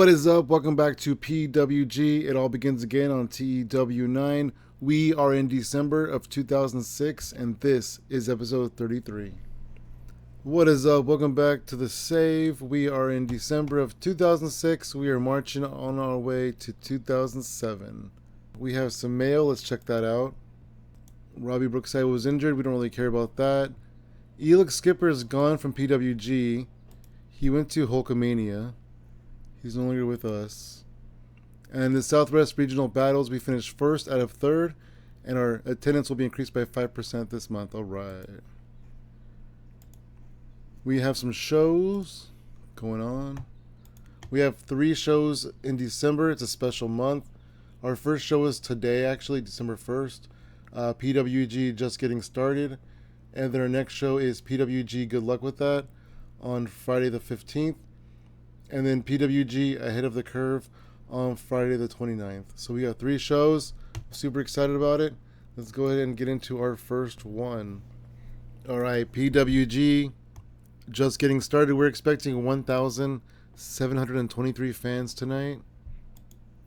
What is up? Welcome back to PWG. It all begins again on TEW 9. We are in December of 2006, and this is episode 33. What is up? Welcome back to the save. We are in December of 2006. We are marching on our way to 2007. We have some mail. Let's check that out. Robbie Brookside was injured. We don't really care about that. Elix Skipper is gone from PWG. He went to Hulkamania. He's no longer with us. And the Southwest Regional Battles, we finished first out of third, and our attendance will be increased by 5% this month. All right. We have some shows going on. We have 3 shows in December. It's a special month. Our first show is today, actually, December 1st. PWG Just Getting Started. And then our next show is PWG Good Luck With That on Friday the 15th. And then PWG Ahead of the Curve on Friday the 29th. So we got 3 shows. Super excited about it. Let's go ahead and get into our first one. All right, PWG Just Getting Started. We're expecting 1,723 fans tonight.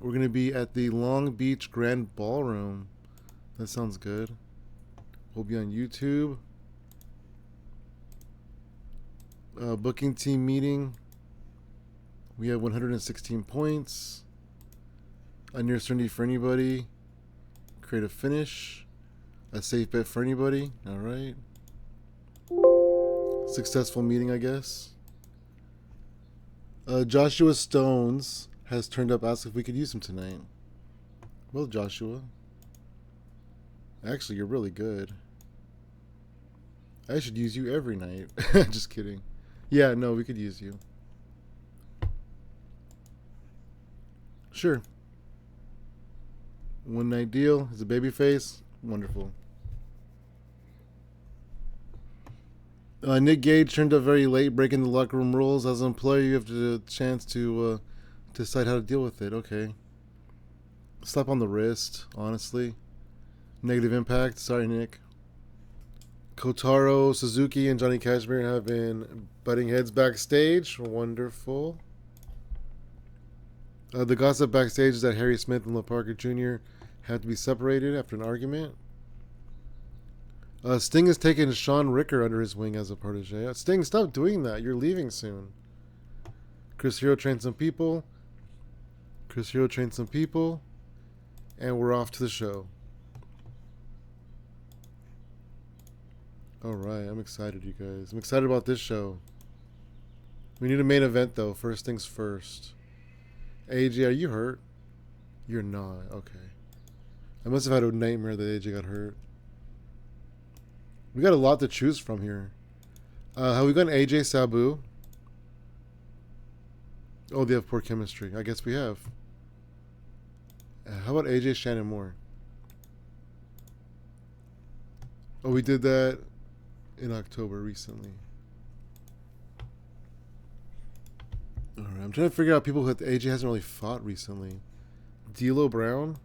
We're going to be at the Long Beach Grand Ballroom. That sounds good. We'll be on YouTube. Booking team meeting. We have 116 points. A near certainty for anybody. Create a finish. A safe bet for anybody. All right. Successful meeting, I guess. Joshua Stones has turned up, asked if we could use him tonight. Well, Joshua. Actually, you're really good. I should use you every night. Just kidding. Yeah, no, we could use you. Sure. One night deal. Is a baby face. Wonderful. Nick Gage turned up very late, breaking the locker room rules. As an employer, you have the chance to decide how to deal with it. Okay. Slap on the wrist, honestly. Negative impact. Sorry, Nick. Kotaro Suzuki and Johnny Cashmere have been butting heads backstage. Wonderful. The gossip backstage is that Harry Smith and LaParker Jr. had to be separated after an argument. Sting has taken Sean Ricker under his wing as a protege. Sting, stop doing that. You're leaving soon. Chris Hero trained some people. And we're off to the show. Alright, I'm excited, you guys. I'm excited about this show. We need a main event, though. First things first. AJ, are you hurt? You're not. Okay. I must have had a nightmare that AJ got hurt. We got a lot to choose from here. Have we got AJ Sabu? Oh, they have poor chemistry. I guess we have. How about AJ Shannon Moore? Oh, we did that in October recently. Alright, I'm trying to figure out people who AJ hasn't really fought recently. D'Lo Brown.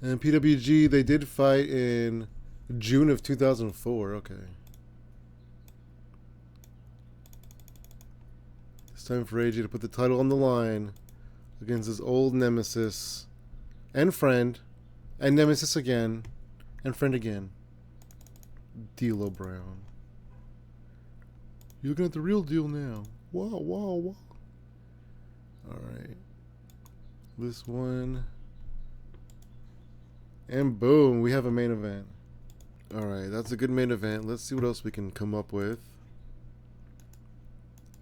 And PWG, they did fight in June of 2004. Okay. It's time for AJ to put the title on the line against his old nemesis and friend and nemesis again and friend again. D'Lo Brown. You're looking at the real deal now. Wow, wow, wow. Alright. This one. And boom, we have a main event. Alright, that's a good main event. Let's see what else we can come up with.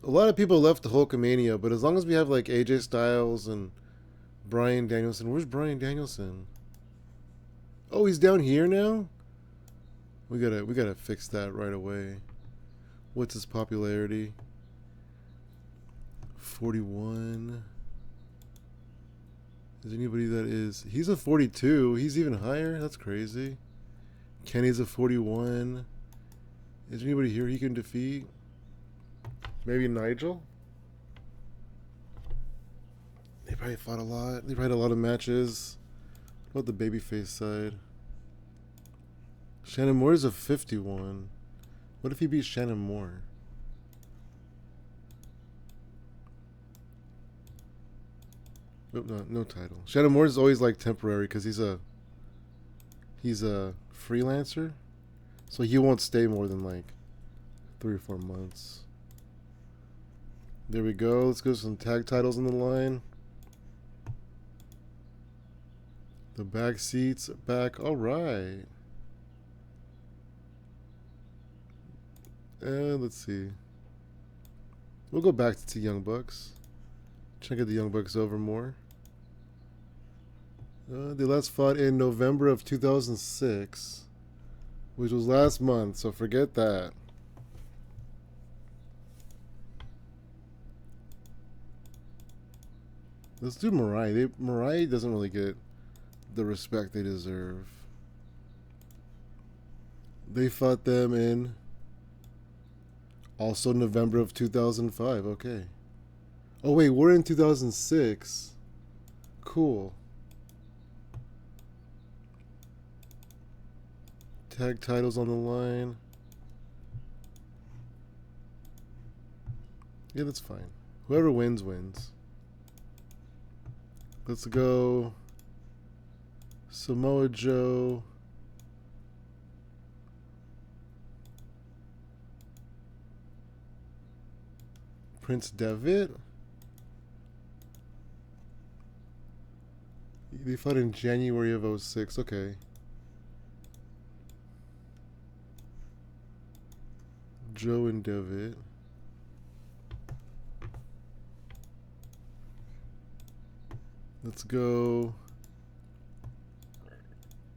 A lot of people left the Hulkamania, but as long as we have like AJ Styles and Bryan Danielson. Where's Bryan Danielson? Oh, he's down here now? We gotta fix that right away. What's his popularity? 41. Is anybody that is... He's a 42. He's even higher? That's crazy. Kenny's a 41. Is there anybody here he can defeat? Maybe Nigel? They probably fought a lot. They probably had a lot of matches. What about the babyface side? Shannon Moore is a 51. What if he beats Shannon Moore? Nope, no title. Shannon Moore is always like temporary because he's a freelancer, so he won't stay more than like 3 or 4 months. There we go. Let's go some tag titles on the line. The back seats back. All right. And let's see. We'll go back to Young Bucks. Try to get the Young Bucks over more. They last fought in November of 2006, which was last month, so forget that. Let's do Mariah. Mariah doesn't really get the respect they deserve. They fought them in also November of 2005. Okay. Oh, wait, we're in 2006. Cool. Tag titles on the line. Yeah, that's fine. Whoever wins, wins. Let's go Samoa Joe. Prince Devitt. They fought in January of 06. Okay. Joe and Devitt. Let's go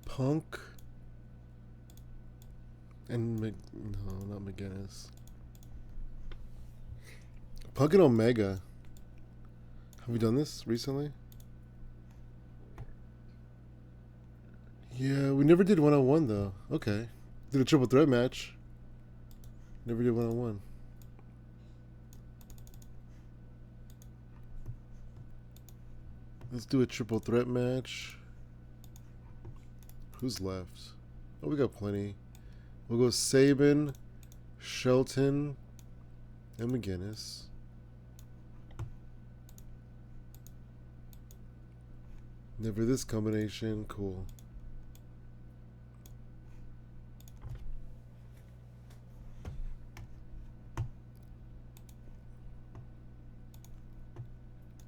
Punk and no, not McGinnis. Punk and Omega. Have we done this recently? Yeah, we never did one-on-one though. Okay. Did a triple threat match. Never did one-on-one. Let's do a triple threat match. Who's left? Oh, we got plenty. We'll go Sabin, Shelton, and McGinnis. Never this combination. Cool.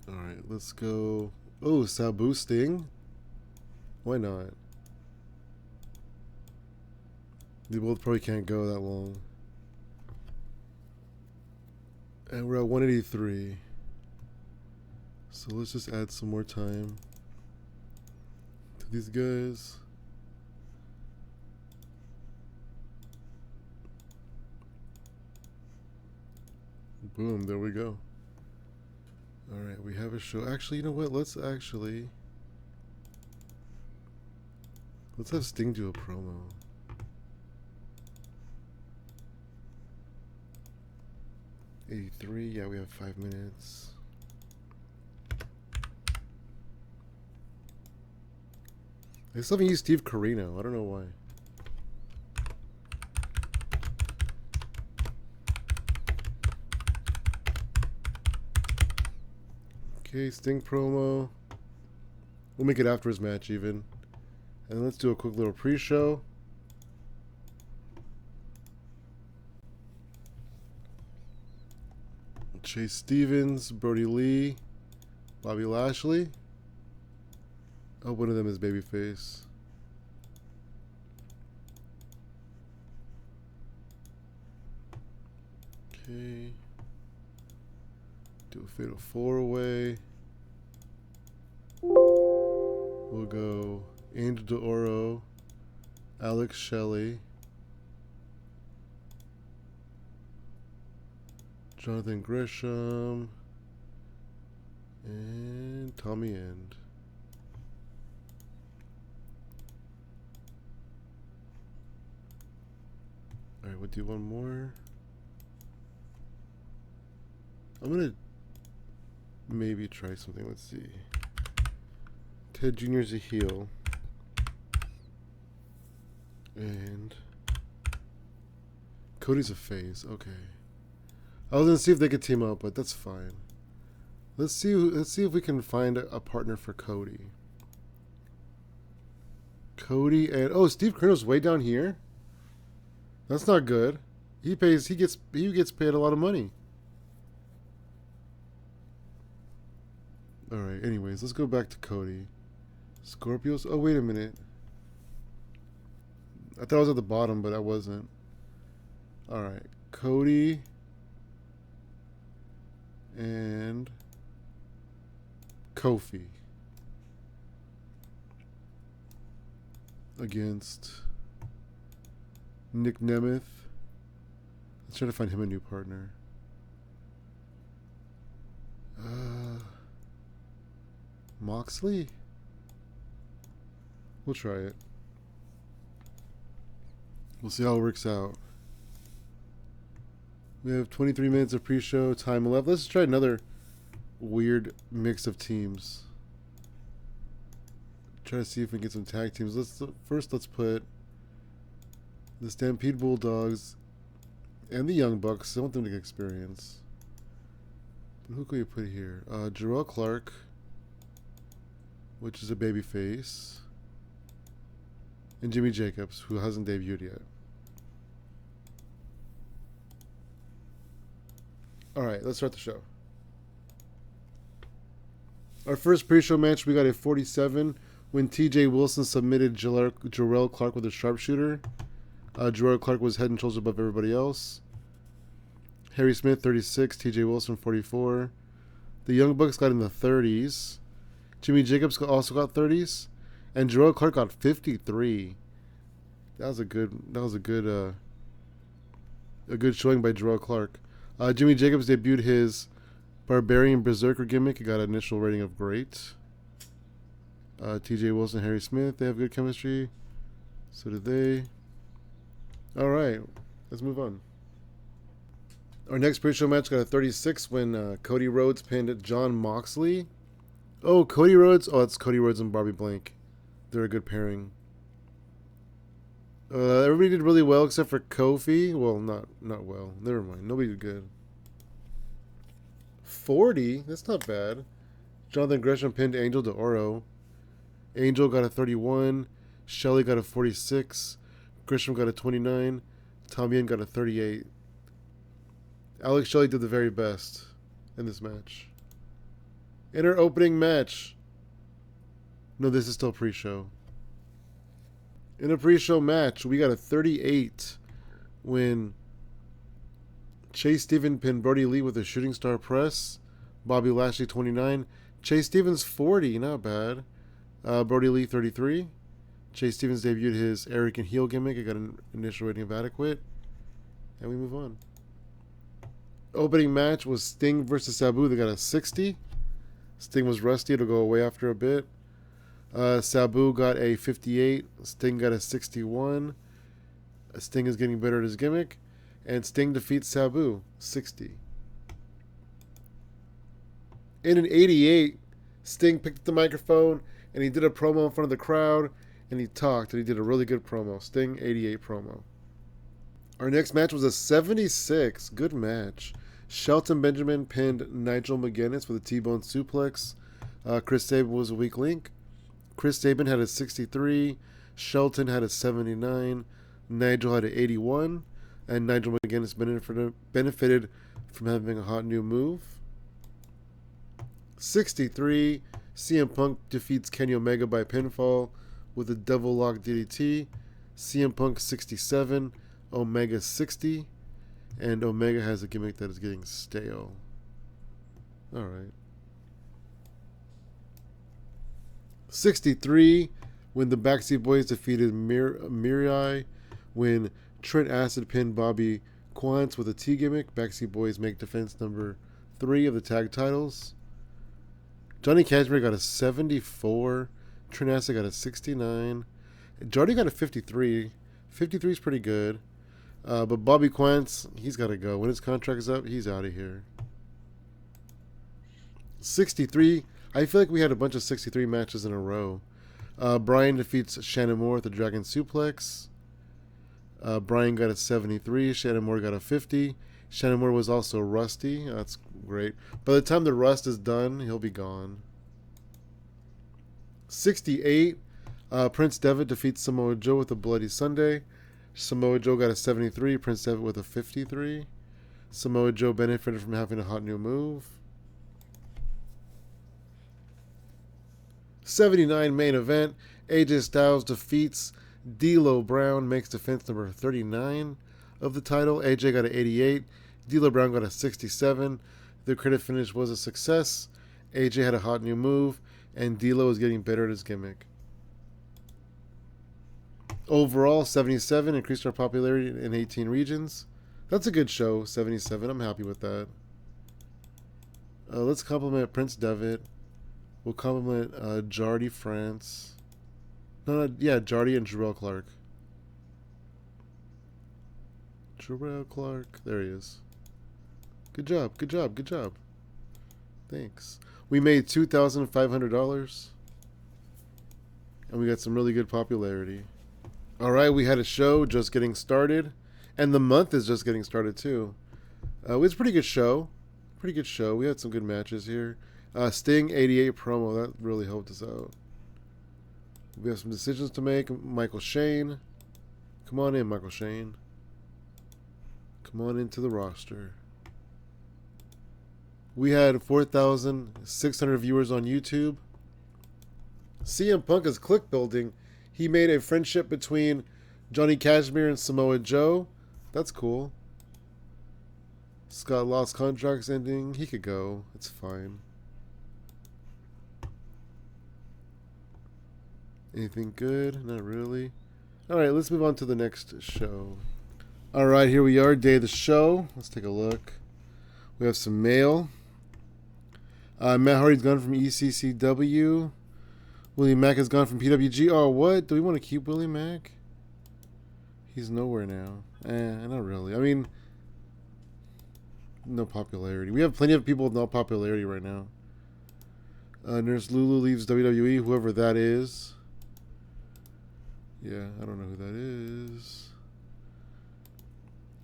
Alright, let's go. Oh, Sabu Sting? Why not? They both probably can't go that long. And we're at 183. So let's just add some more time to these guys. Boom, there we go. Alright, we have a show. Actually, you know what? Let's have Sting do a promo. '83, yeah, we have 5 minutes. I still haven't used Steve Corino. I don't know why. Okay, Sting promo. We'll make it after his match even. And let's do a quick little pre-show. Chase Stevens, Brody Lee, Bobby Lashley. Oh, one of them is babyface. Okay. Do a fatal 4-way. We'll go Angel D'Oro, Alex Shelley, Jonathan Gresham, and Tommy End. Alright, we'll do one more. I'm gonna maybe try something. Let's see. Ted Jr.'s a heel. And Cody's a face. Okay. I was gonna see if they could team up, but that's fine. Let's see if we can find a partner for Cody. Cody and Steve Colonel's way down here. That's not good. He gets paid a lot of money. All right. Anyways, let's go back to Cody. Scorpios. Oh, wait a minute. I thought I was at the bottom, but I wasn't. All right. Cody and Kofi against Nick Nemeth. Let's try to find him a new partner. Moxley? We'll try it. We'll see how it works out. We have 23 minutes of pre-show time left. Let's try another weird mix of teams. Try to see if we can get some tag teams. Let's put the Stampede Bulldogs and the Young Bucks. I want them to get experience. But who can we put here? Jarrell Clark, which is a babyface, and Jimmy Jacobs, who hasn't debuted yet. All right, let's start the show. Our first pre-show match, we got a 47 when TJ Wilson submitted Jarrell Clark with a sharpshooter. Jarrell Clark was head and shoulders above everybody else. Harry Smith, 36. TJ Wilson, 44. The Young Bucks got in the 30s. Jimmy Jacobs also got 30s. And Jarrell Clark got 53. That was a good showing by Jarrell Clark. Jimmy Jacobs debuted his Barbarian Berserker gimmick. He got an initial rating of great. TJ Wilson, Harry Smith, they have good chemistry. So did they. All right, let's move on. Our next pre-show match got a 36 when Cody Rhodes pinned Jon Moxley. Oh, Cody Rhodes. Oh, it's Cody Rhodes and Bobby Blank. They're a good pairing. Everybody did really well except for Kofi. Well, not well. Never mind. Nobody did good. 40? That's not bad. Jonathan Gresham pinned Angel de Oro. Angel got a 31. Shelley got a 46. Gresham got a 29. Tommy Yen got a 38. Alex Shelley did the very best in this match. In our opening match. No, this is still pre-show. In a pre-show match, we got a 38 when Chase Stevens pinned Brody Lee with a shooting star press. Bobby Lashley, 29. Chase Stevens, 40. Not bad. Brody Lee, 33. Chase Stevens debuted his arrogant heel gimmick. It got an initial rating of adequate. And we move on. Opening match was Sting versus Sabu. They got a 60. Sting was rusty. It'll go away after a bit. Sabu got a 58. Sting got a 61. Sting is getting better at his gimmick. And Sting defeats Sabu, 60. In an 88, Sting picked up the microphone and he did a promo in front of the crowd. And he talked and he did a really good promo. Sting, 88 promo. Our next match was a 76. Good match. Shelton Benjamin pinned Nigel McGuinness with a T-bone suplex. Chris Sabin was a weak link. Chris Sabin had a 63. Shelton had a 79. Nigel had an 81. And Nigel McGuinness benefited from having a hot new move. 63. CM Punk defeats Kenny Omega by pinfall with a double lock DDT. CM Punk 67. Omega 60. And Omega has a gimmick that is getting stale. Alright. 63, when the Backstreet Boys defeated Mirai, when Trent Acid pinned Bobby Quance with a T gimmick. Backstreet Boys make defense number 3 of the tag titles. Johnny Cashmere got a 74. Trent Acid got a 69. Jordy got a 53. 53 is pretty good. But Bobby Quance, he's got to go. When his contract is up, he's out of here. 63. I feel like we had a bunch of 63 matches in a row. Bryan defeats Shannon Moore with the Dragon Suplex. Bryan got a 73. Shannon Moore got a 50. Shannon Moore was also rusty. That's great. By the time the rust is done, he'll be gone. 68. Prince Devitt defeats Samoa Joe with a Bloody Sunday. Samoa Joe got a 73. Prince Devitt with a 53. Samoa Joe benefited from having a hot new move. 79 main event. AJ Styles defeats D'Lo Brown, makes defense number 39 of the title. AJ got an 88. D'Lo Brown got a 67. The credit finish was a success. AJ had a hot new move, and D'Lo is getting better at his gimmick. Overall, 77, increased our popularity in 18 regions. That's a good show, 77. I'm happy with that. Let's compliment Prince Devitt. We'll compliment Jardy France. Jardy and Jarrell Clark. Jarrell Clark. There he is. Good job, good job, good job. Thanks. We made $2,500. And we got some really good popularity. Alright, we had a show just getting started. And the month is just getting started too. It was a pretty good show. Pretty good show. We had some good matches here. Sting 88 promo. That really helped us out. We have some decisions to make. Michael Shane. Come on in, Michael Shane. Come on into the roster. We had 4,600 viewers on YouTube. CM Punk is click building. He made a friendship between Johnny Cashmere and Samoa Joe. That's cool. Scott lost contracts ending. He could go. It's fine. Anything good? Not really. Alright, let's move on to the next show. Alright, here we are. Day of the show. Let's take a look. We have some mail. Matt Hardy's gone from ECCW. Willie Mack has gone from PWG. Oh, what? Do we want to keep Willie Mack? He's nowhere now. Not really. I mean, no popularity. We have plenty of people with no popularity right now. Nurse Lulu leaves WWE, whoever that is. Yeah, I don't know who that is.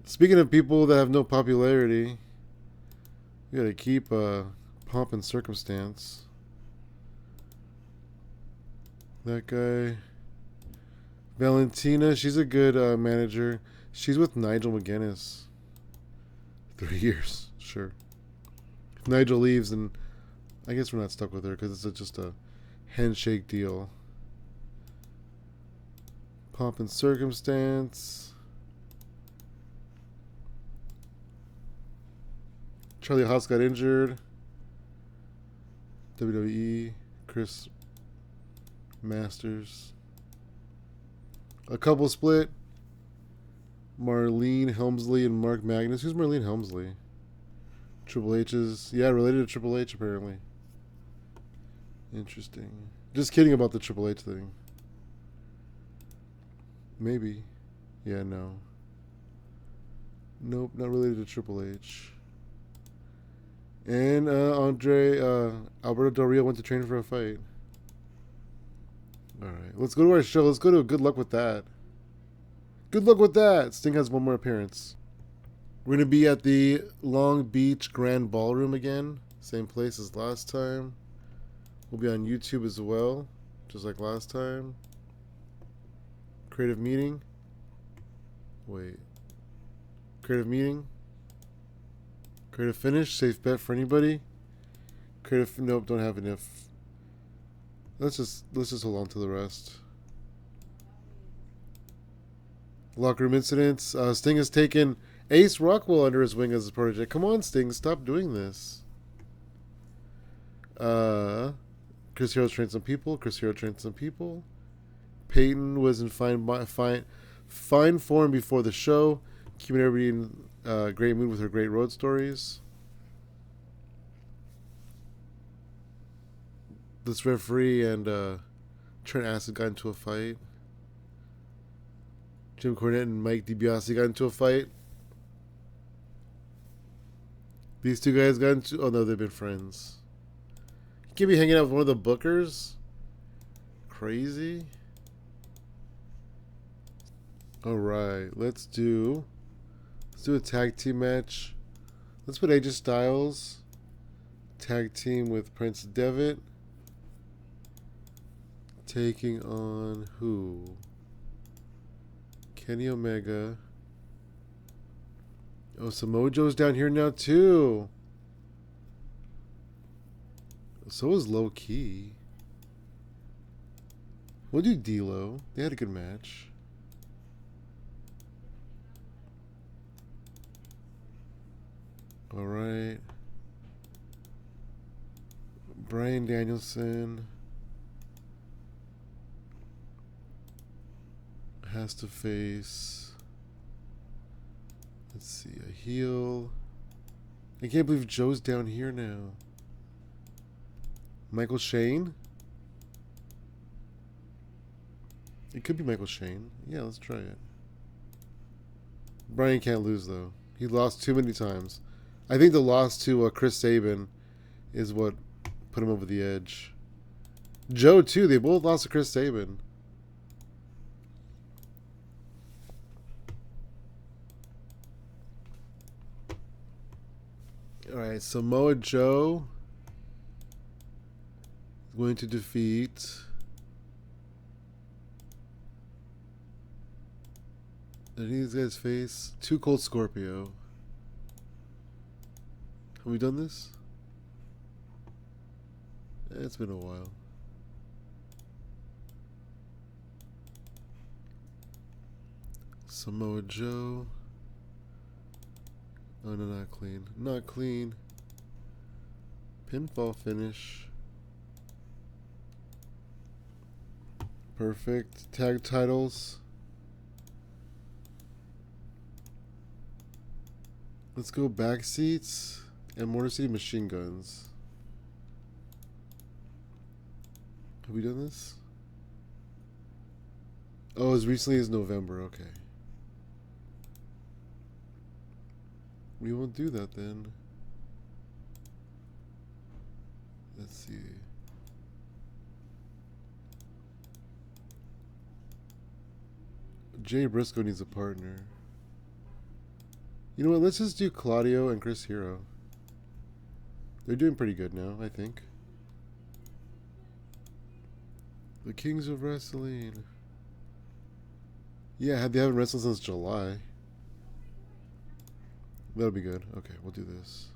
Speaking of people that have no popularity, we gotta keep Pomp and Circumstance. That guy. Valentina, she's a good manager. She's with Nigel McGuinness. 3 years, sure. If Nigel leaves, then I guess we're not stuck with her because it's just a handshake deal. Pomp and Circumstance. Charlie Haas got injured. WWE. Chris Masters. A couple split. Marlene Helmsley and Mark Magnus. Who's Marlene Helmsley? Triple H's. Yeah, related to Triple H apparently. Interesting. Just kidding about the Triple H thing. Maybe. Yeah, no. Nope, not related to Triple H. And Alberto Del Rio went to train for a fight. Alright, let's go to our show. Let's go to Good Luck With That. Good luck with that. Sting has one more appearance. We're going to be at the Long Beach Grand Ballroom again. Same place as last time. We'll be on YouTube as well, just like last time. Creative meeting. Wait. Creative meeting. Creative finish. Safe bet for anybody. Creative. Nope, don't have enough. Let's just hold on to the rest. Locker room incidents. Sting has taken Ace Rockwell under his wing as his protege. Come on, Sting, stop doing this. Chris Hero trained some people. Peyton was in fine form before the show, keeping everybody in great mood with her great road stories. This referee and Trent Acid got into a fight. Jim Cornette and Mike DiBiase got into a fight. These two guys got into... Oh, no, they've been friends. You can't be hanging out with one of the bookers? Crazy. Alright, let's do a tag team match. Let's put AJ Styles Tag team with Prince Devitt. Taking on who? Kenny Omega. Oh, Samoa Joe's down here now too. So is Low Key. We'll do D-Lo. They had a good match. Alright. Bryan Danielson has to face, let's see, a heel. I can't believe Joe's down here now. Michael Shane? It could be Michael Shane. Yeah, let's try it. Bryan can't lose, though. He lost too many times. I think the loss to Chris Sabin is what put him over the edge. Joe, too. They both lost to Chris Sabin. Alright, Samoa Joe is going to defeat any of these guys face Too Cold Scorpio. Have we done this? It's been a while. Samoa Joe. Oh no, not clean. Not clean. Pinfall finish. Perfect. Tag titles. Let's go back seats and Motor City Machine Guns. Have we done this? Oh, as recently as November. Okay. We won't do that then. Let's see. Jay Briscoe needs a partner. You know what? Let's just do Claudio and Chris Hero. They're doing pretty good now, I think. The Kings of Wrestling. Yeah, they haven't wrestled since July. That'll be good. Okay, we'll do this.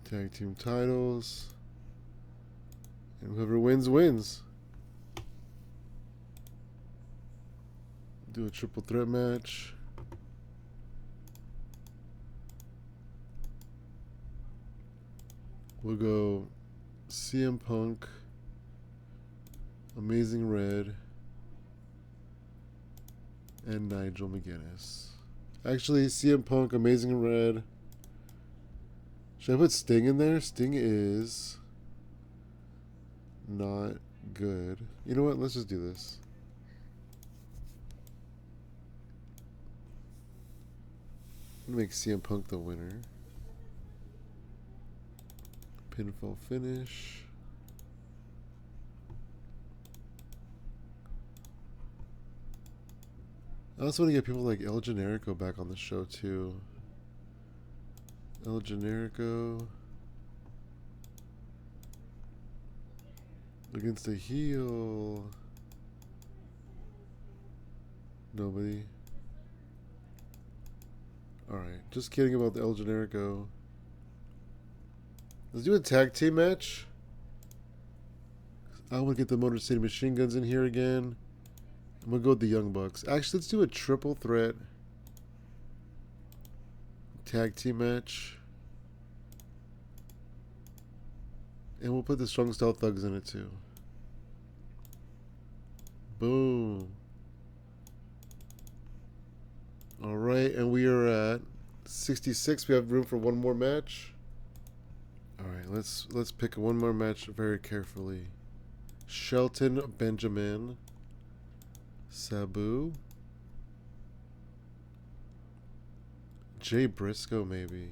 Tag team titles. And whoever wins, wins. Do a triple threat match. We'll go CM Punk, Amazing Red, and Nigel McGuinness. Actually, CM Punk, Amazing Red. Should I put Sting in there? Sting is not good. You know what? Let's just do this. I'm gonna make CM Punk the winner. Pinfall finish. I also want to get people like El Generico back on the show too. El Generico against a heel. Nobody. Alright, just kidding about the El Generico. Let's do a tag team match. I want to get the Motor City Machine Guns in here again. I'm going to go with the Young Bucks. Actually, let's do a triple threat tag team match. And we'll put the Strong Style Thugs in it too. Boom. Alright, and we are at 66. We have room for one more match. Alright, let's pick one more match very carefully. Shelton Benjamin. Sabu. Jay Briscoe, maybe.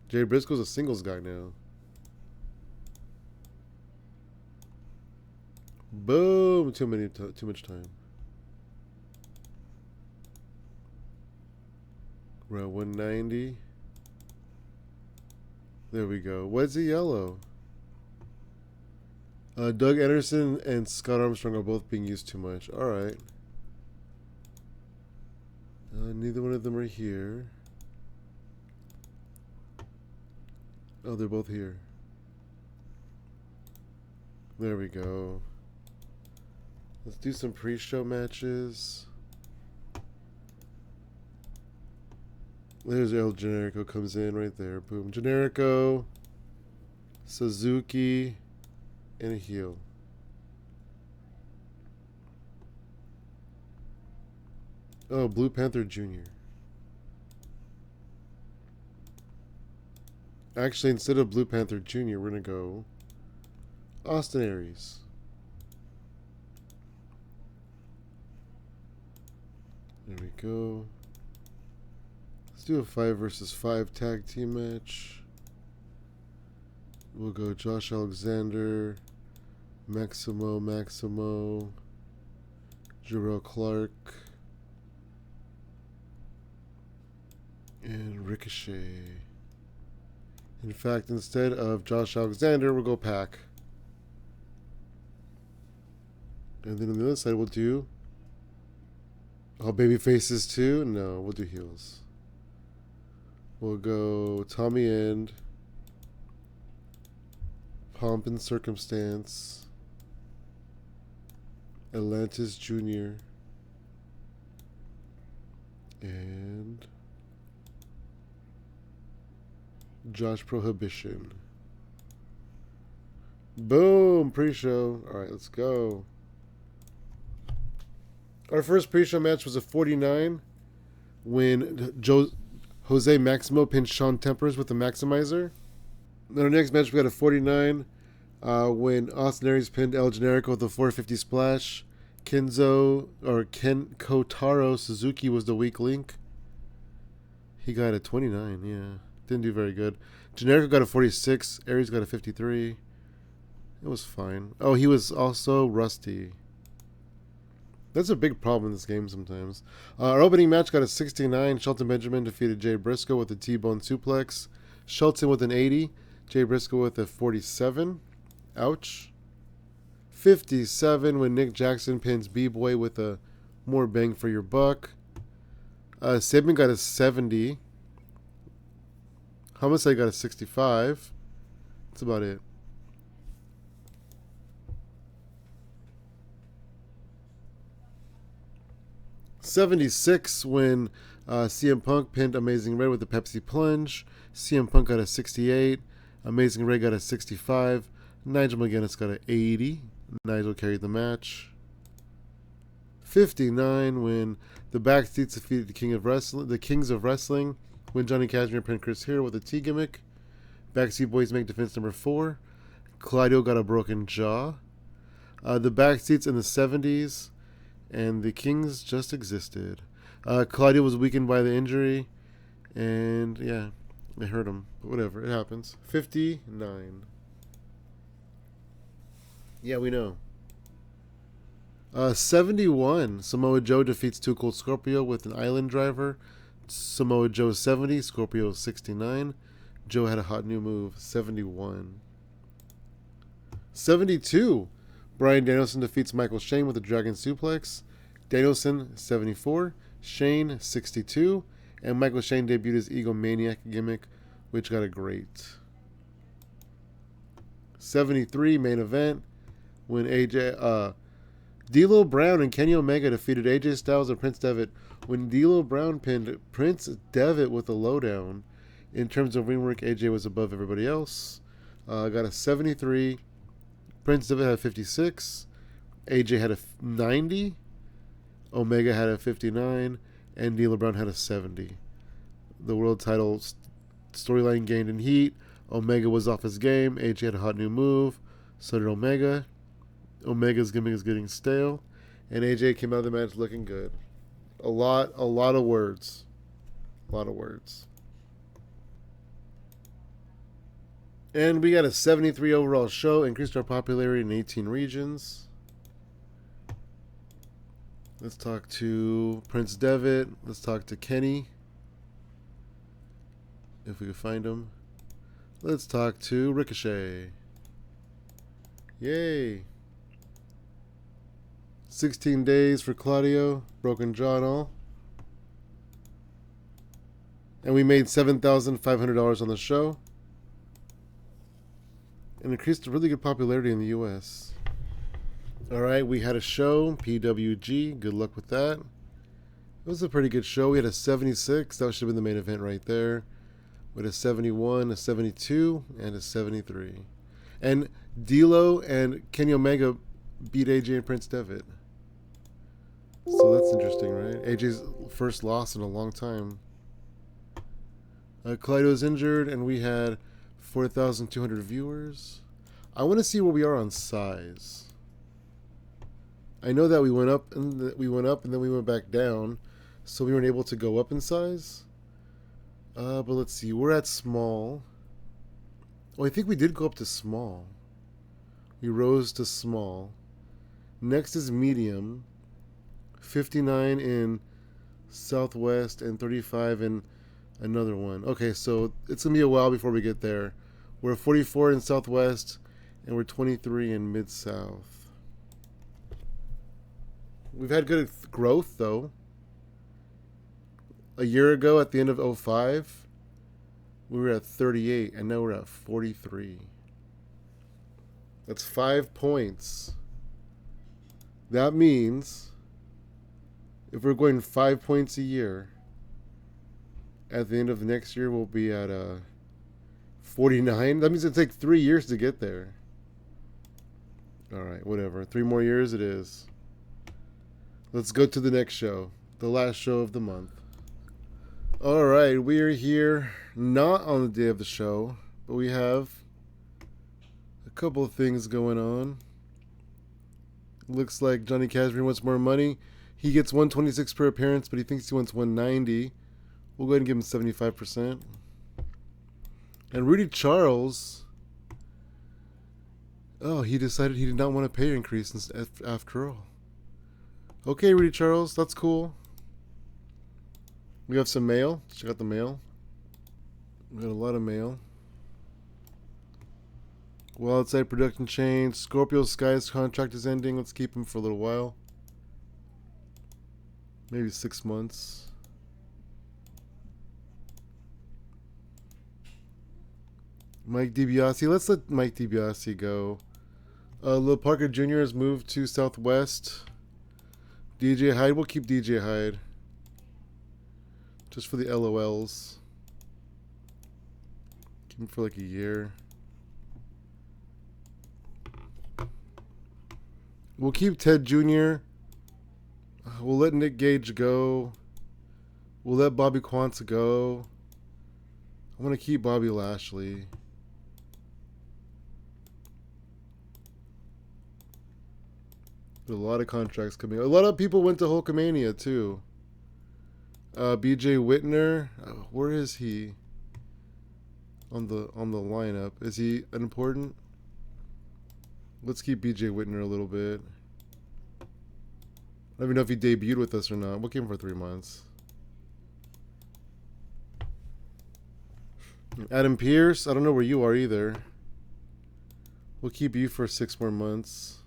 Jay Briscoe's a singles guy now. Boom! Too much time. We're at 190. There we go. What's the yellow? Doug Anderson and Scott Armstrong are both being used too much. Alright. Neither one of them are here. Oh, they're both here. There we go. Let's do some pre-show matches. There's El Generico comes in right there. Boom. Generico, Suzuki, and a heel. Oh, Blue Panther Jr. Actually, instead of Blue Panther Jr., we're going to go Austin Aries. There we go. Let's do a 5 versus 5 tag team match. We'll go Josh Alexander, Maximo, Jarrell Clark, and Ricochet. In fact, instead of Josh Alexander, we'll go Pac. And then on the other side, we'll do all baby faces too. No, we'll do heels. We'll go Tommy End, Pomp and Circumstance, Atlantis Jr., and Josh Prohibition. Boom! Pre-show. Alright, let's go. Our first pre-show match was a 49 when Jose Maximo pinned Sean Tempers with the Maximizer. Then our next match we got a 49 when Austin Aries pinned El Generico with a 450 splash. Ken Kotaro Suzuki was the weak link. He got a 29, yeah. Didn't do very good. Generico got a 46. Aries got a 53. It was fine. Oh, he was also rusty. That's a big problem in this game sometimes. Our opening match got a 69. Shelton Benjamin defeated Jay Briscoe with a T-bone suplex. Shelton with an 80. Jay Briscoe with a 47. Ouch. 57 when Nick Jackson pins B-Boy with a more bang for your buck. Sabin got a 70. Homicide got a 65. That's about it. '76 when CM Punk pinned Amazing Red with the Pepsi Plunge. CM Punk got a 68. Amazing Red got a 65. Nigel McGuinness got an 80. Nigel carried the match. 59 when the Backseats defeated the Kings of Wrestling when Johnny Cashmere pinned Chris Hero with a T gimmick. Backseat Boys make defense number 4. Claudio got a broken jaw. The Backseats in the 70s, and the Kings just existed. Claudio was weakened by the injury, and yeah, it hurt him. But whatever, it happens. 59. Yeah, we know. 71. Samoa Joe defeats Too Cold Scorpio with an Island Driver. Samoa Joe 70. Scorpio 69. Joe had a hot new move. 71. 72. Bryan Danielson defeats Michael Shane with a Dragon Suplex. Danielson 74. Shane 62. And Michael Shane debuted his Egomaniac gimmick, which got a great. 73. Main event when D'Lo Brown and Kenny Omega defeated AJ Styles and Prince Devitt. When D'Lo Brown pinned Prince Devitt with a lowdown, in terms of ring work, AJ was above everybody else. Got a 73. Prince Devitt had a 56. AJ had a 90. Omega had a 59. And D'Lo Brown had a 70. The world title storyline gained in heat. Omega was off his game. AJ had a hot new move. So did Omega. Omega's gimmick is getting stale, and AJ came out of the match looking good. A lot of words. A lot of words. And we got a 73 overall show, increased our popularity in 18 regions. Let's talk to Prince Devitt. Let's talk to Kenny. If we can find him. Let's talk to Ricochet. Yay. 16 days for Claudio. Broken jaw and all. And we made $7,500 on the show. And increased really good popularity in the US. Alright, we had a show, PWG. Good luck with that. It was a pretty good show. We had a 76. That should have been the main event right there. With a 71, a 72, and a 73. And D'Lo and Kenny Omega beat AJ and Prince Devitt. So that's interesting, right? AJ's first loss in a long time. Claudio's injured, and we had 4,200 viewers. I want to see where we are on size. I know that we went up and then we went back down, so we weren't able to go up in size. But let's see. We're at small. Oh, I think we did go up to small. We rose to small. Next is medium. 59 in Southwest and 35 in another one. Okay, so it's going to be a while before we get there. We're 44 in Southwest and we're 23 in Mid-South. We've had good growth, though. A year ago, at the end of 05, we were at 38, and now we're at 43. That's 5 points. That means if we're going 5 points a year, at the end of the next year, we'll be at 49. That means it'll take 3 years to get there. All right, whatever. 3 more years it is. Let's go to the next show, the last show of the month. All right, we are here not on the day of the show, but we have a couple of things going on. Looks like Johnny Casimir wants more money. He gets 126 per appearance, but he thinks he wants 190. We'll go ahead and give him 75%. And Rudy Charles, oh, he decided he did not want a pay increase after all. Okay, Rudy Charles, that's cool. We have some mail. Check out the mail. We got a lot of mail. Well, outside production change. Scorpio Sky's contract is ending. Let's keep him for a little while. Maybe 6 months. Mike DiBiase. Let's let Mike DiBiase go. Lil Parker Jr. has moved to Southwest. DJ Hyde. We'll keep DJ Hyde. Just for the LOLs. Keep him for like a year. We'll keep Ted Jr. We'll let Nick Gage go. We'll let Bobby Quance go. I want to keep Bobby Lashley. But a lot of contracts coming. A lot of people went to Hulkamania too. BJ Whitner, where is he on the lineup? Is he unimportant? Let's keep BJ Whitner a little bit. I don't even know if he debuted with us or not. We'll keep him for 3 months. Adam Pearce, I don't know where you are either. We'll keep you for 6 more months.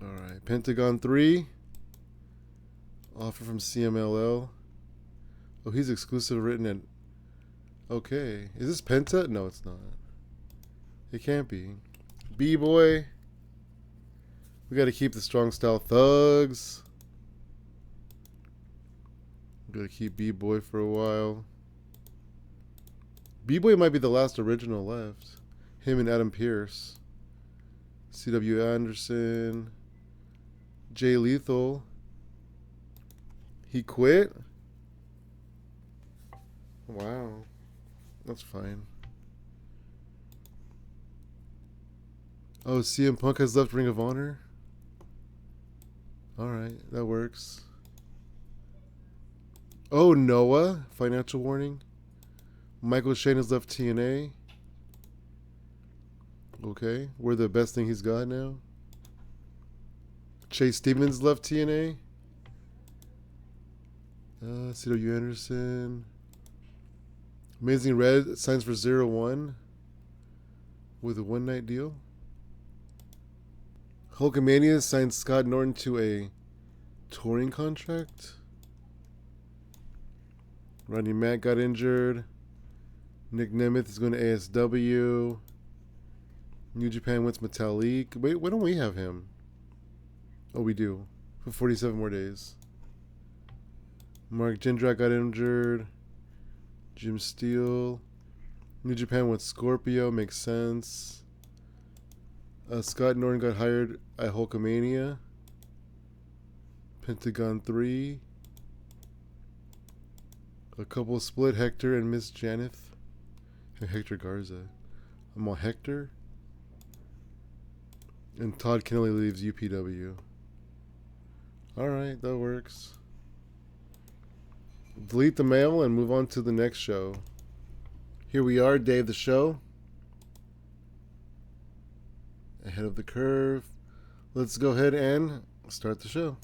Alright, Pentagon 3. Offer from CMLL. Oh, he's exclusive written at... Okay. Is this Penta? No, it's not. It can't be. B-Boy. We gotta keep the Strong Style Thugs. We gotta keep B-Boy for a while. B-Boy might be the last original left. Him and Adam Pearce. C.W. Anderson. Jay Lethal. He quit? Wow. That's fine. Oh, CM Punk has left Ring of Honor? Alright, that works. Oh, Noah. Financial warning. Michael Shane has left TNA. Okay, we're the best thing he's got now. Chase Stevens left TNA. TEW Anderson. Amazing Red signs for 0-1 with a one-night deal. Hulkamania signs Scott Norton to a touring contract. Rodney Mack got injured. Nick Nemeth is going to ASW. New Japan wins Metalik. Wait, why don't we have him? Oh, we do. For 47 more days. Mark Jindrak got injured. Jim Steele. New Japan went Scorpio. Makes sense. Scott Norton got hired at Hulkamania. Pentagon 3. A couple split, Hector and Miss Janeth. And Hector Garza. I'm all Hector. And Todd Kennelly leaves UPW. Alright, that works. Delete the mail and move on to the next show. Here we are, day of the show. Ahead of the curve. Let's go ahead and start the show.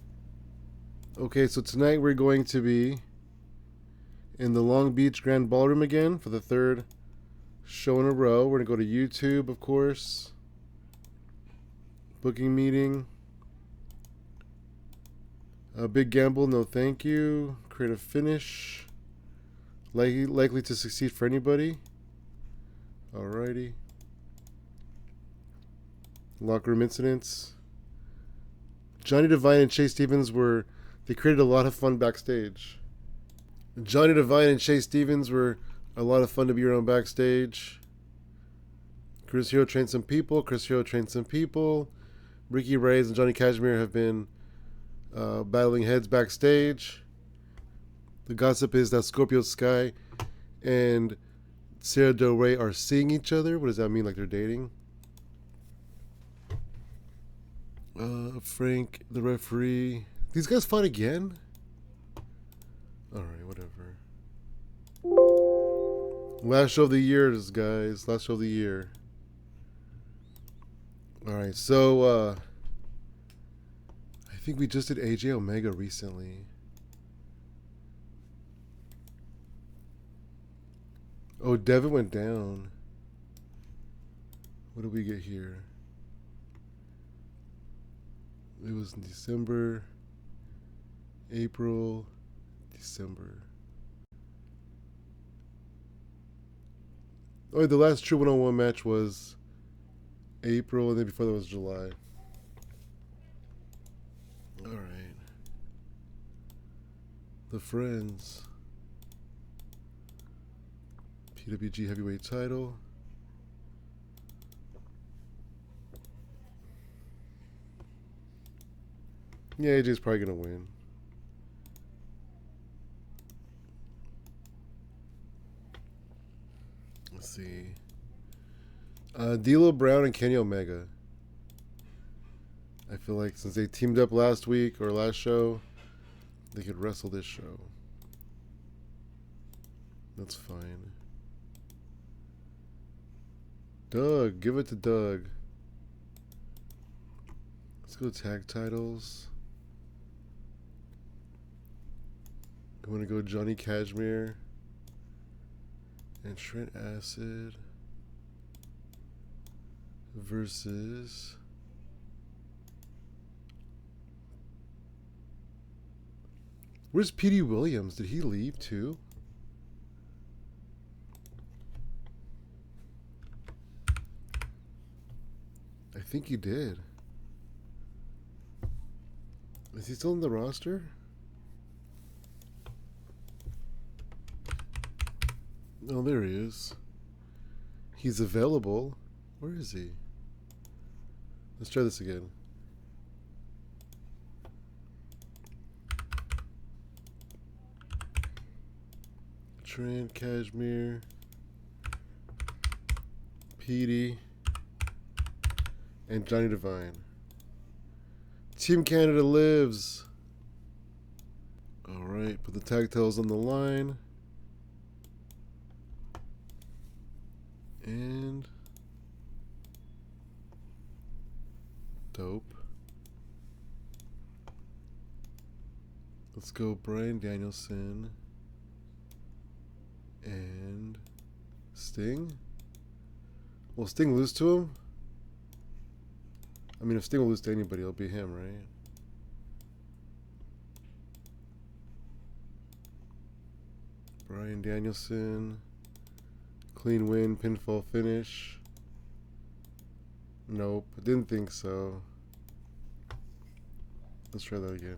Okay, so tonight we're going to be in the Long Beach Grand Ballroom again for the third show in a row. We're going to go to YouTube, of course. Booking meeting. Big gamble, no thank you. Creative finish. Likely to succeed for anybody. Alrighty. Locker room incidents. Johnny Devine and Chase Stevens they created a lot of fun backstage. Johnny Devine and Chase Stevens were a lot of fun to be around backstage. Chris Hero trained some people. Ricky Reyes and Johnny Cashmere have been battling heads backstage. The gossip is that Scorpio Sky and Sarah Del Rey are seeing each other. What does that mean? Like they're dating? Frank, the referee. These guys fought again? Alright, whatever. Last show of the year, guys. Last show of the year. Alright, so I think we just did AJ Omega recently. Oh, Devin went down. What did we get here? It was in December, April, December. Oh, the last true one-on-one match was April, and then before that was July. Alright. The Friends. PWG heavyweight title. Yeah, AJ's probably gonna win. Let's see. D'Lo Brown and Kenny Omega. I feel like since they teamed up last week or last show, they could wrestle this show. That's fine. Doug, give it to Doug. Let's go tag titles. I'm gonna go Johnny Cashmere and Trent Acid versus where's P.D. Williams? Did he leave too? I think he did. Is he still in the roster? Oh, there he is. He's available. Where is he? Let's try this again. Trent, Cashmere, Petey, and Johnny Devine. Team Canada lives. Alright, put the tag titles on the line. And dope. Let's go Bryan Danielson and Sting. Will Sting lose to him? I mean, if Sting will lose to anybody, it'll be him, right? Bryan Danielson. Clean win, pinfall finish. Nope, didn't think so. Let's try that again.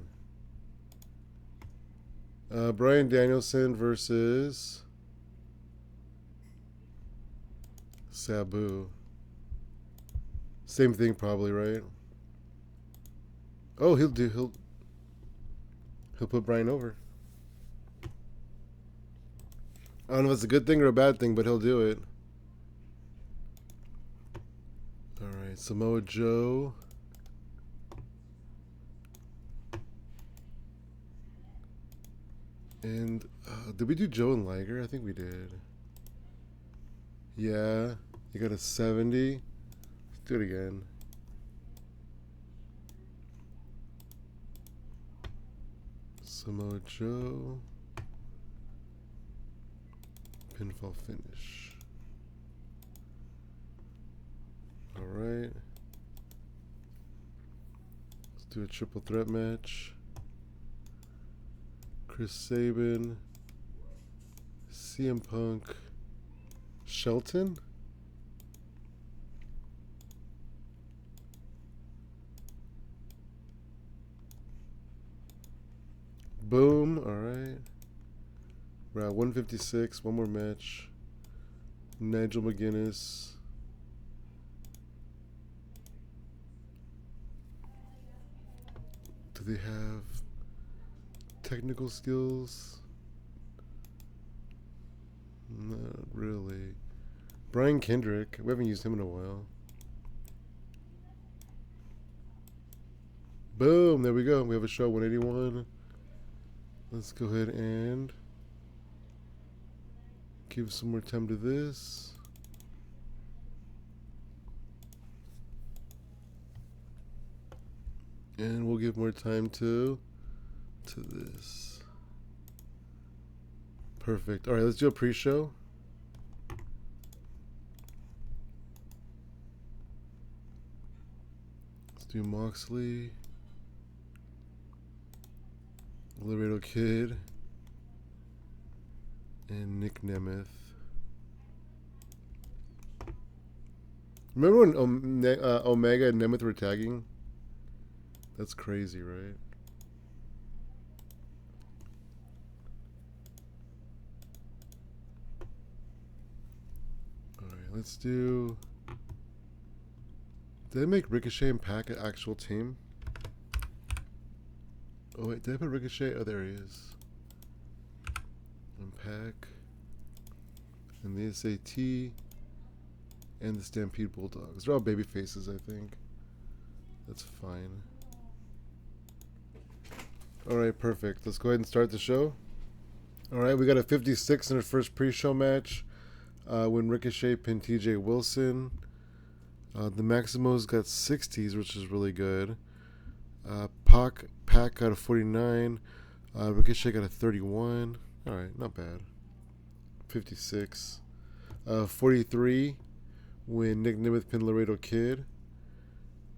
Bryan Danielson versus Sabu. Same thing probably, right? Oh, he'll put Bryan over. I don't know if it's a good thing or a bad thing, but he'll do it. Alright, Samoa Joe. And did we do Joe and Liger? I think we did. Yeah, you got a 70. Let's do it again. Samoa Joe. Pinfall finish. Alright. Let's do a triple threat match. Chris Sabin. CM Punk. Shelton? Boom. Alright. We're at 156. One more match. Nigel McGuinness. Do they have technical skills? Not really. Brian Kendrick. We haven't used him in a while. Boom. There we go. We have a show 181. Let's go ahead and give some more time to this. And we'll give more time to this. Perfect. All right, let's do a pre-show. Let's do Moxley, Laredo Kid, and Nick Nemeth. Remember when Omega and Nemeth were tagging? That's crazy, right? Alright, let's do... Did I make Ricochet and Pac an actual team? Oh wait, did I put Ricochet? Oh, there he is. And Pac. And the SAT. And the Stampede Bulldogs. They're all baby faces, I think. That's fine. Alright, perfect. Let's go ahead and start the show. Alright, we got a 56 in our first pre-show match. When Ricochet pinned TJ Wilson. The Maximos got 60s, which is really good. Pac got a 49. Ricochet got a 31. Alright, not bad. 56. 43 when Nick Nemeth pinned Laredo Kid.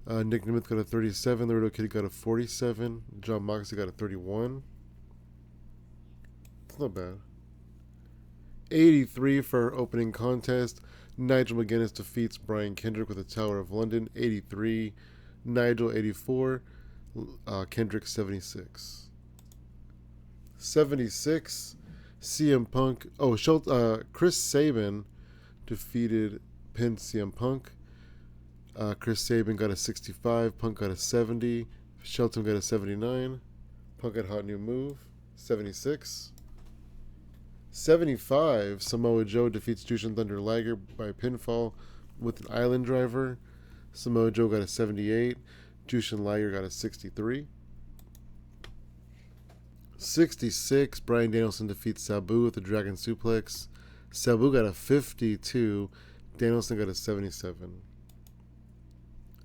Nick Nemeth got a 37. Laredo Kid got a 47. John Moxley got a 31. It's not bad. 83 for our opening contest. Nigel McGuinness defeats Brian Kendrick with the Tower of London. 83. Nigel 84. Kendrick 76. 76. CM Punk. Oh, Chris Sabin defeated pinned CM Punk. Chris Sabin got a 65. Punk got a 70. Shelton got a 79. Punk got a hot new move. 76. 75. Samoa Joe defeats Jushin Thunder Liger by pinfall with an island driver. Samoa Joe got a 78. Jushin Liger got a 63. 66. Bryan Danielson defeats Sabu with a dragon suplex. Sabu got a 52. Danielson got a 77.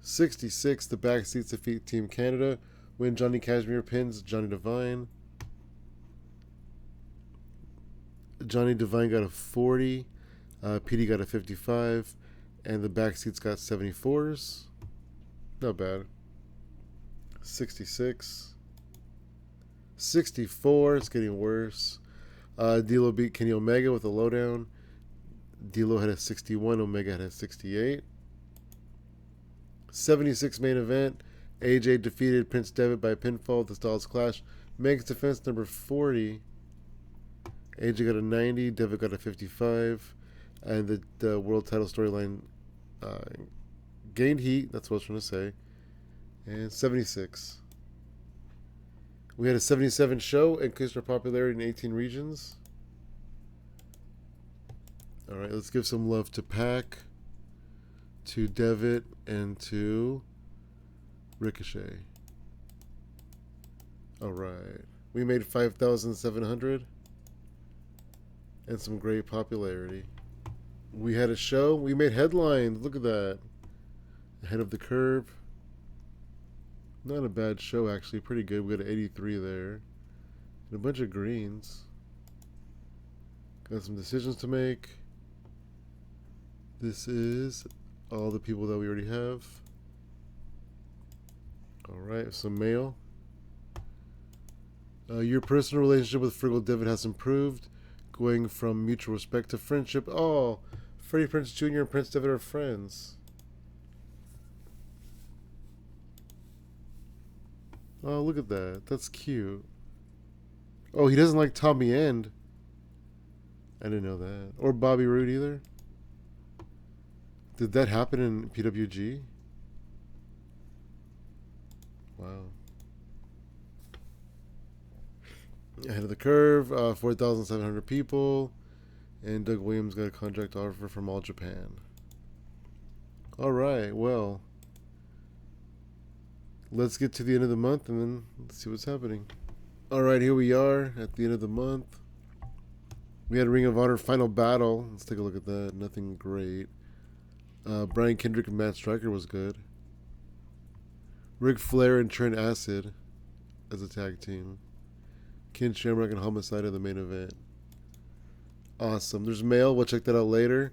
66. The Backseats defeat Team Canada when Johnny Kashmere pins Johnny Devine. Johnny Devine got a 40. PD got a 55. And the back seats got 74s. Not bad. 66. 64. It's getting worse. D'Lo beat Kenny Omega with a lowdown. D'Lo had a 61. Omega had a 68. 76 main event. AJ defeated Prince Devitt by pinfall at the Styles Clash. Megan's defense number 40. AJ got a 90. Devitt got a 55. And the world title storyline gained heat. That's what I was trying to say. And 76. We had a 77 show, increased our popularity in 18 regions. All right, let's give some love to Pac, to Devitt, and to Ricochet. All right. We made 5,700 and some great popularity. We had a show. We made headlines. Look at that. Ahead of the curve. Not a bad show, actually. Pretty good. We got an 83 there. And a bunch of greens. Got some decisions to make. This is all the people that we already have. Alright, some mail. Your personal relationship with Frugal Devitt has improved, going from mutual respect to friendship. Oh, Freddie Prinze Jr. and Prince Devitt are friends. Oh, look at that. That's cute. Oh, he doesn't like Tommy End. I didn't know that. Or Bobby Roode either. Did that happen in PWG? Wow. Ahead of the curve, 4,700 people. And Doug Williams got a contract offer from All Japan. Alright, well. Let's get to the end of the month and then let's see what's happening. Alright, here we are at the end of the month. We had Ring of Honor Final Battle. Let's take a look at that. Nothing great. Brian Kendrick and Matt Striker was good. Ric Flair and Trent Acid as a tag team. Ken Shamrock and Homicide in the main event. Awesome. There's mail. We'll check that out later.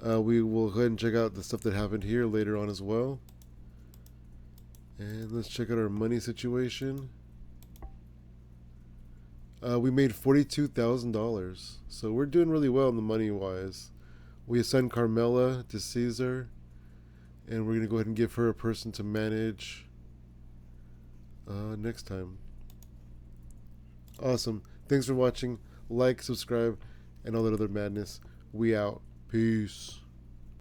We will go ahead and check out the stuff that happened here later on as well. And let's check out our money situation. We made $42,000. So we're doing really well in the money-wise. We assigned Carmella to Caesar. And we're going to go ahead and give her a person to manage next time. Awesome. Thanks for watching. Like, subscribe, and all that other madness. We out. Peace.